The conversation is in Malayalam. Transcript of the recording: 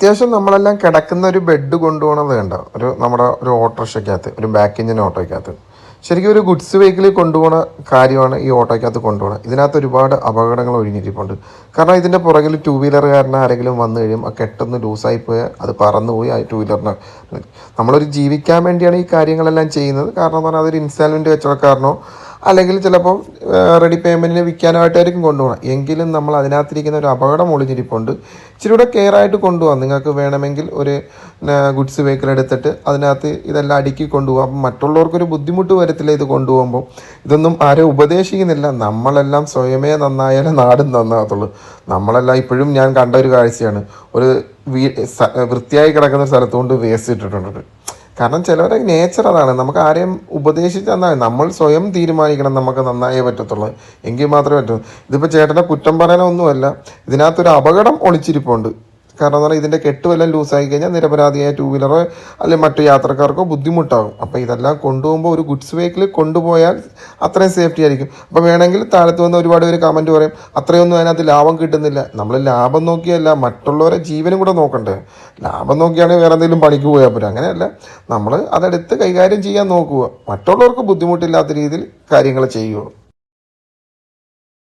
അത്യാവശ്യം നമ്മളെല്ലാം കിടക്കുന്ന ഒരു ബെഡ് കൊണ്ടുപോകണത് വേണ്ട നമ്മുടെ ഒരു ഓട്ടോറിക്ഷയ്ക്കകത്ത്, ഒരു ബാക്ക് എഞ്ചിൻ ഓട്ടോയ്ക്കകത്ത്. ശരിക്കും ഒരു ഗുഡ്സ് വെഹിക്കിളിൽ കൊണ്ടുപോകുന്ന കാര്യമാണ് ഈ ഓട്ടോയ്ക്കകത്ത് കൊണ്ടുപോകണം. ഇതിനകത്ത് ഒരുപാട് അപകടങ്ങൾ ഒഴിഞ്ഞിരിപ്പുണ്ട്. കാരണം ഇതിൻ്റെ പുറകിൽ ടൂ വീലറുകാരനെ ആരെങ്കിലും വന്നു കഴിയും, ആ കെട്ടൊന്ന് ലൂസായി പോയാൽ അത് പറന്നുപോയി ആ ടൂ വീലറിന്. നമ്മളൊരു ജീവിക്കാൻ വേണ്ടിയാണ് ഈ കാര്യങ്ങളെല്ലാം ചെയ്യുന്നത്. കാരണം എന്ന് പറഞ്ഞാൽ അതൊരു ഇൻസ്റ്റാൾമെൻറ്റ് കച്ചവടക്കാരനോ അല്ലെങ്കിൽ ചിലപ്പോൾ റെഡി പേയ്മെൻറ്റിന് വിൽക്കാനായിട്ടായിരിക്കും കൊണ്ടുപോകണം. എങ്കിലും നമ്മൾ അതിനകത്തിരിക്കുന്ന ഒരു അപകടം ഒളിഞ്ഞിരിപ്പുണ്ട്. ഇച്ചിരി കൂടെ കെയർ ആയിട്ട് കൊണ്ടുപോകാം. നിങ്ങൾക്ക് വേണമെങ്കിൽ ഒരു ഗുഡ്സ് വെഹിക്കിൾ എടുത്തിട്ട് അതിനകത്ത് ഇതെല്ലാം അടുക്കി കൊണ്ടുപോകാം. അപ്പം മറ്റുള്ളവർക്കൊരു ബുദ്ധിമുട്ട് വരത്തില്ല ഇത് കൊണ്ടുപോകുമ്പോൾ. ഇതൊന്നും ആരും ഉപദേശിക്കുന്നില്ല. നമ്മളെല്ലാം സ്വയമേ നന്നായാലേ നാടും നന്നാകത്തുള്ളൂ. നമ്മളെല്ലാം ഇപ്പോഴും ഞാൻ കണ്ട ഒരു കാഴ്ചയാണ്, ഒരു വൃത്തിയായി കിടക്കുന്ന സ്ഥലത്തുകൊണ്ട് വേസ്റ്റ് ഇട്ടിട്ടുണ്ട്. കാരണം ചിലവരെ നേച്ചർ അതാണ്. നമുക്ക് ആരെയും ഉപദേശിച്ച് തന്നാൽ നമ്മൾ സ്വയം തീരുമാനിക്കണം നമുക്ക് നന്നായേ പറ്റത്തുള്ളൂ, എങ്കിൽ മാത്രമേ പറ്റൂ. ഇതിപ്പോൾ ചേട്ടനെ കുറ്റം പറയാനൊന്നുമല്ല, ഇതിനകത്തൊരു അപകടം ഒളിച്ചിരിപ്പുണ്ട്. കാരണം എന്ന് പറഞ്ഞാൽ ഇതിൻ്റെ കെട്ടുമെല്ലാം ലൂസായി കഴിഞ്ഞാൽ നിരപരാധിയായ ടൂ വീലറോ അല്ലെങ്കിൽ മറ്റു യാത്രക്കാർക്കോ ബുദ്ധിമുട്ടാകും. അപ്പോൾ ഇതെല്ലാം കൊണ്ടുപോകുമ്പോൾ ഒരു ഗുഡ്സ് വെഹിക്കിൾ കൊണ്ടുപോയാൽ അത്രയും സേഫ്റ്റി ആയിരിക്കും. അപ്പോൾ വേണമെങ്കിൽ താഴത്ത് വന്ന് ഒരുപാട് പേര് കമൻറ്റ് പറയും അത്രയൊന്നും അതിനകത്ത് ലാഭം കിട്ടുന്നില്ല. നമ്മൾ ലാഭം നോക്കിയല്ല, മറ്റുള്ളവരെ ജീവനും കൂടെ നോക്കണ്ടേ. ലാഭം നോക്കിയാണെങ്കിൽ വേറെ എന്തെങ്കിലും പണിക്ക് പോയാൽ പോലും. അങ്ങനെയല്ല, നമ്മൾ അതെടുത്ത് കൈകാര്യം ചെയ്യാൻ നോക്കുക. മറ്റുള്ളവർക്ക് ബുദ്ധിമുട്ടില്ലാത്ത രീതിയിൽ കാര്യങ്ങൾ ചെയ്യുക.